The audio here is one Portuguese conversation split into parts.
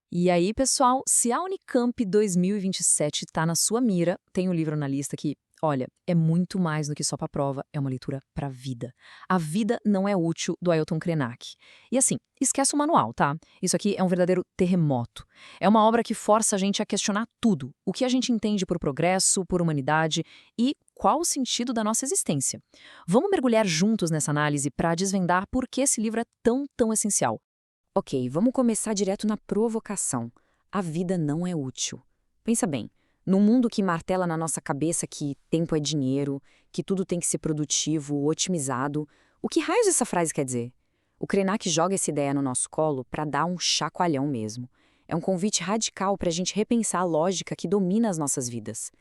E aí, pessoal, se a Unicamp 2027 está na sua mira, tem um livro na lista que, olha, é muito mais do que só para prova, é uma leitura para a vida. A Vida Não é Útil, do Ailton Krenak. E assim, esquece o manual, tá? Isso aqui é um verdadeiro terremoto. É uma obra que força a gente a questionar tudo. O que a gente entende por progresso, por humanidade e qual o sentido da nossa existência. Vamos mergulhar juntos nessa análise para desvendar por que esse livro é tão essencial. Ok, vamos começar direto na provocação. A vida não é útil. Pensa bem, num mundo que martela na nossa cabeça que tempo é dinheiro, que tudo tem que ser produtivo, otimizado, o que raios essa frase quer dizer? O Krenak joga essa ideia no nosso colo para dar um chacoalhão mesmo. É um convite radical para a gente repensar a lógica que domina as nossas vidas.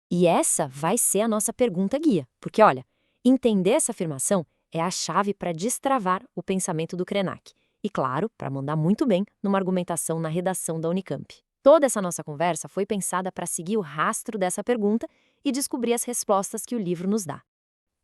E essa vai ser a nossa pergunta guia, porque olha, entender essa afirmação é a chave para destravar o pensamento do Krenak. E claro, para mandar muito bem numa argumentação na redação da Unicamp. Toda essa nossa conversa foi pensada para seguir o rastro dessa pergunta e descobrir as respostas que o livro nos dá.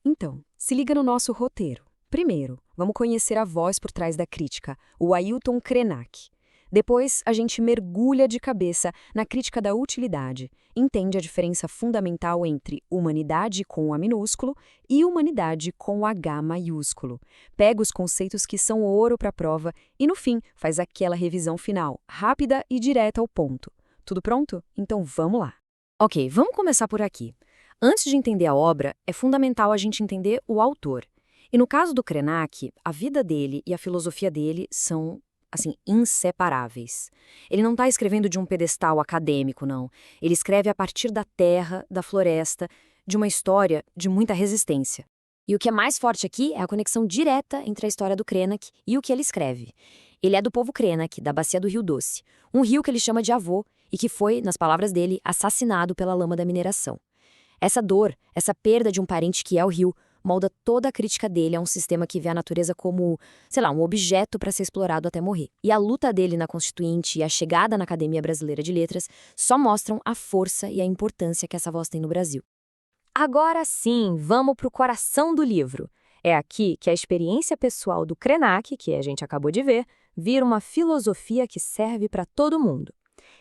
Então, se liga no nosso roteiro. Primeiro, vamos conhecer a voz por trás da crítica, o Ailton Krenak. Depois, a gente mergulha de cabeça na crítica da utilidade, entende a diferença fundamental entre humanidade com A minúsculo e humanidade com H maiúsculo. Pega os conceitos que são ouro para a prova e, no fim, faz aquela revisão final, rápida e direta ao ponto. Tudo pronto? Então vamos lá. Ok, vamos começar por aqui. Antes de entender a obra, é fundamental a gente entender o autor. E no caso do Krenak, a vida dele e a filosofia dele são assim, inseparáveis. Ele não está escrevendo de um pedestal acadêmico, não. Ele escreve a partir da terra, da floresta, de uma história de muita resistência. E o que é mais forte aqui é a conexão direta entre a história do Krenak e o que ele escreve. Ele é do povo Krenak, da bacia do Rio Doce, um rio que ele chama de avô e que foi, nas palavras dele, assassinado pela lama da mineração. Essa dor, essa perda de um parente que é o rio, molda toda a crítica dele a um sistema que vê a natureza como, sei lá, um objeto para ser explorado até morrer. E a luta dele na Constituinte e a chegada na Academia Brasileira de Letras só mostram a força e a importância que essa voz tem no Brasil. Agora sim, vamos para o coração do livro. É aqui que a experiência pessoal do Krenak, que a gente acabou de ver, vira uma filosofia que serve para todo mundo.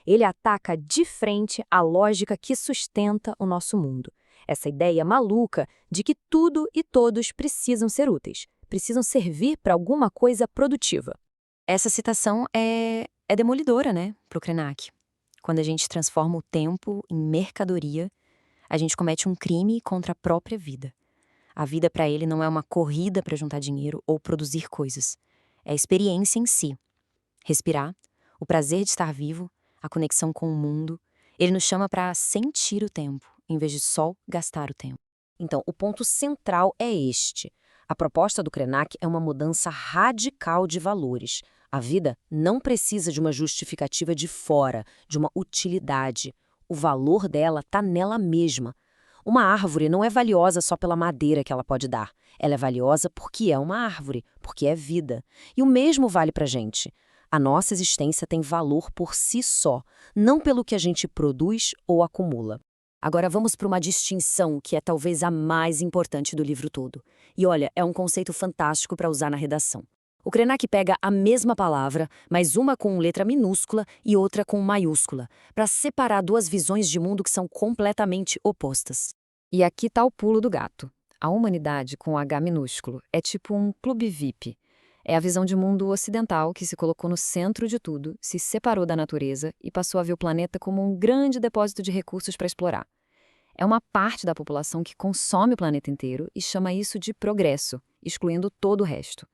Ele ataca de frente a lógica que sustenta o nosso mundo. Essa ideia maluca de que tudo e todos precisam ser úteis, precisam servir para alguma coisa produtiva. Essa citação é demolidora, né, para o Krenak. Quando a gente transforma o tempo em mercadoria, a gente comete um crime contra a própria vida. A vida para ele não é uma corrida para juntar dinheiro ou produzir coisas. É a experiência em si. Respirar, o prazer de estar vivo, a conexão com o mundo. Ele nos chama para sentir o tempo, em vez de só gastar o tempo. Então, o ponto central é este. A proposta do Krenak é uma mudança radical de valores. A vida não precisa de uma justificativa de fora, de uma utilidade. O valor dela está nela mesma. Uma árvore não é valiosa só pela madeira que ela pode dar. Ela é valiosa porque é uma árvore, porque é vida. E o mesmo vale para a gente. A nossa existência tem valor por si só, não pelo que a gente produz ou acumula. Agora vamos para uma distinção que é talvez a mais importante do livro todo. E olha, é um conceito fantástico para usar na redação. O Krenak pega a mesma palavra, mas uma com letra minúscula e outra com maiúscula, para separar duas visões de mundo que são completamente opostas. E aqui está o pulo do gato. A humanidade com H minúsculo é tipo um clube VIP. É a visão de mundo ocidental que se colocou no centro de tudo, se separou da natureza e passou a ver o planeta como um grande depósito de recursos para explorar. É uma parte da população que consome o planeta inteiro e chama isso de progresso, excluindo todo o resto.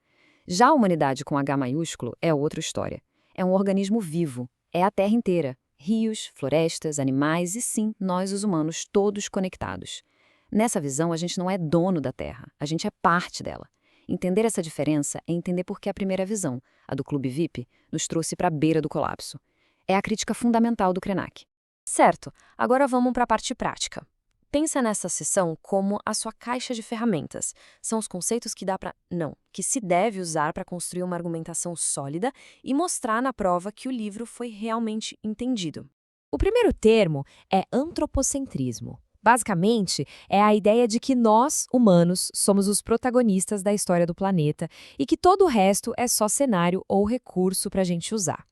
Já a humanidade com H maiúsculo é outra história. É um organismo vivo, é a Terra inteira, rios, florestas, animais e sim, nós os humanos todos conectados. Nessa visão, a gente não é dono da Terra, a gente é parte dela. Entender essa diferença é entender por que a primeira visão, a do Clube VIP, nos trouxe para a beira do colapso. É a crítica fundamental do Krenak. Certo, agora vamos para a parte prática. Pensa nessa sessão como a sua caixa de ferramentas. São os conceitos que que se deve usar para construir uma argumentação sólida e mostrar na prova que o livro foi realmente entendido. O primeiro termo é antropocentrismo. Basicamente, é a ideia de que nós, humanos, somos os protagonistas da história do planeta e que todo o resto é só cenário ou recurso para a gente usar.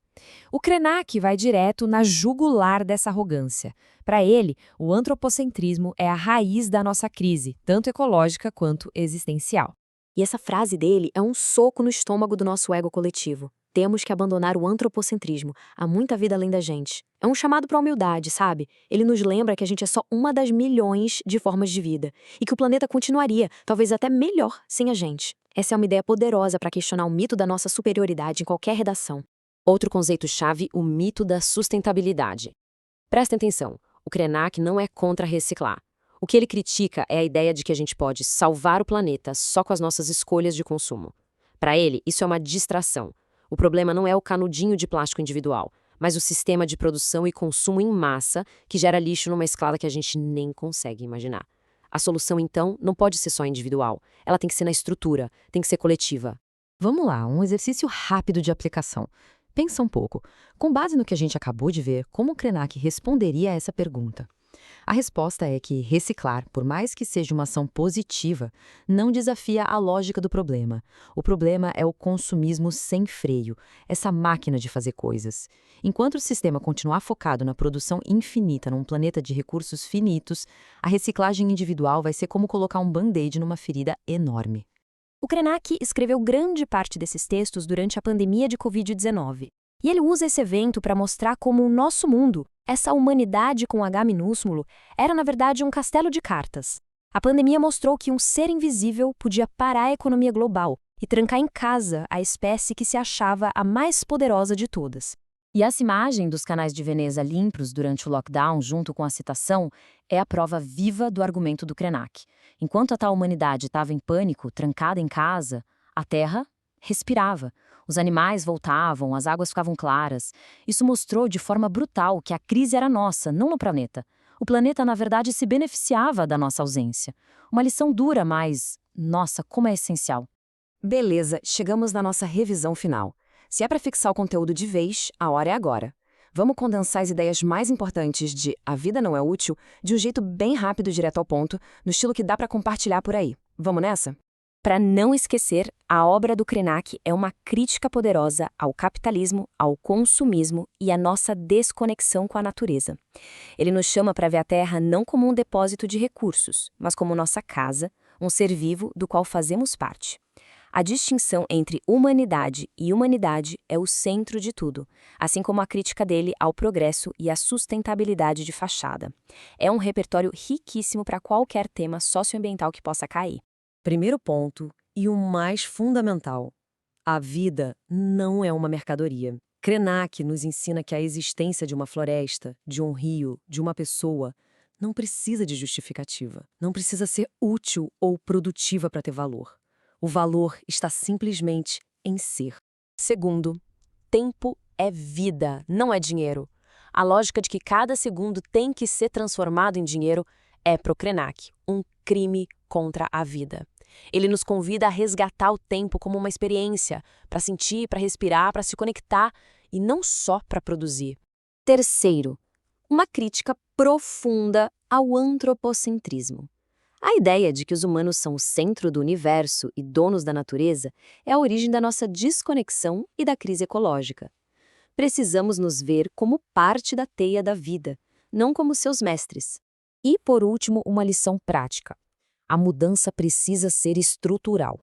O Krenak vai direto na jugular dessa arrogância. Para ele, o antropocentrismo é a raiz da nossa crise, tanto ecológica quanto existencial. E essa frase dele é um soco no estômago do nosso ego coletivo. Temos que abandonar o antropocentrismo. Há muita vida além da gente. É um chamado para a humildade, sabe? Ele nos lembra que a gente é só uma das milhões de formas de vida e que o planeta continuaria, talvez até melhor, sem a gente. Essa é uma ideia poderosa para questionar o mito da nossa superioridade em qualquer redação. Outro conceito-chave, o mito da sustentabilidade. Prestem atenção, o Krenak não é contra reciclar. O que ele critica é a ideia de que a gente pode salvar o planeta só com as nossas escolhas de consumo. Para ele, isso é uma distração. O problema não é o canudinho de plástico individual, mas o sistema de produção e consumo em massa que gera lixo numa escala que a gente nem consegue imaginar. A solução, então, não pode ser só individual. Ela tem que ser na estrutura, tem que ser coletiva. Vamos lá, um exercício rápido de aplicação. Pensa um pouco. Com base no que a gente acabou de ver, como o Krenak responderia a essa pergunta? A resposta é que reciclar, por mais que seja uma ação positiva, não desafia a lógica do problema. O problema é o consumismo sem freio, essa máquina de fazer coisas. Enquanto o sistema continuar focado na produção infinita num planeta de recursos finitos, a reciclagem individual vai ser como colocar um band-aid numa ferida enorme. O Krenak escreveu grande parte desses textos durante a pandemia de Covid-19. E ele usa esse evento para mostrar como o nosso mundo, essa humanidade com H minúsculo, era na verdade um castelo de cartas. A pandemia mostrou que um ser invisível podia parar a economia global e trancar em casa a espécie que se achava a mais poderosa de todas. E essa imagem dos canais de Veneza limpos durante o lockdown, junto com a citação, é a prova viva do argumento do Krenak. Enquanto a tal humanidade estava em pânico, trancada em casa, a Terra respirava. Os animais voltavam, as águas ficavam claras. Isso mostrou de forma brutal que a crise era nossa, não no planeta. O planeta, na verdade, se beneficiava da nossa ausência. Uma lição dura, mas, nossa, como é essencial. Beleza, chegamos na nossa revisão final. Se é para fixar o conteúdo de vez, a hora é agora. Vamos condensar as ideias mais importantes de A Vida Não É Útil de um jeito bem rápido e direto ao ponto, no estilo que dá para compartilhar por aí. Vamos nessa? Para não esquecer, a obra do Krenak é uma crítica poderosa ao capitalismo, ao consumismo e à nossa desconexão com a natureza. Ele nos chama para ver a Terra não como um depósito de recursos, mas como nossa casa, um ser vivo do qual fazemos parte. A distinção entre humanidade e humanidade é o centro de tudo, assim como a crítica dele ao progresso e à sustentabilidade de fachada. É um repertório riquíssimo para qualquer tema socioambiental que possa cair. Primeiro ponto, e o mais fundamental, a vida não é uma mercadoria. Krenak nos ensina que a existência de uma floresta, de um rio, de uma pessoa, não precisa de justificativa, não precisa ser útil ou produtiva para ter valor. O valor está simplesmente em ser. Segundo, tempo é vida, não é dinheiro. A lógica de que cada segundo tem que ser transformado em dinheiro é pro Krenak um crime contra a vida. Ele nos convida a resgatar o tempo como uma experiência, para sentir, para respirar, para se conectar e não só para produzir. Terceiro, uma crítica profunda ao antropocentrismo. A ideia de que os humanos são o centro do universo e donos da natureza é a origem da nossa desconexão e da crise ecológica. Precisamos nos ver como parte da teia da vida, não como seus mestres. E, por último, uma lição prática. A mudança precisa ser estrutural.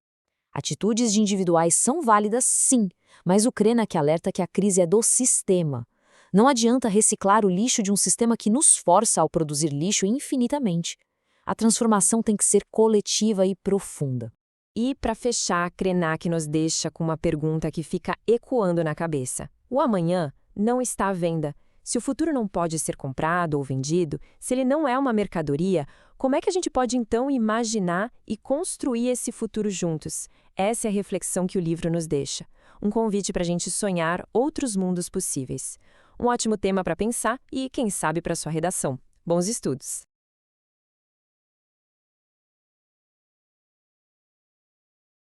Atitudes de individuais são válidas, sim, mas o Krenak alerta que a crise é do sistema. Não adianta reciclar o lixo de um sistema que nos força a produzir lixo infinitamente. A transformação tem que ser coletiva e profunda. E, para fechar, Krenak nos deixa com uma pergunta que fica ecoando na cabeça. O amanhã não está à venda. Se o futuro não pode ser comprado ou vendido, se ele não é uma mercadoria, como é que a gente pode então imaginar e construir esse futuro juntos? Essa é a reflexão que o livro nos deixa. Um convite para a gente sonhar outros mundos possíveis. Um ótimo tema para pensar e, quem sabe, para sua redação. Bons estudos!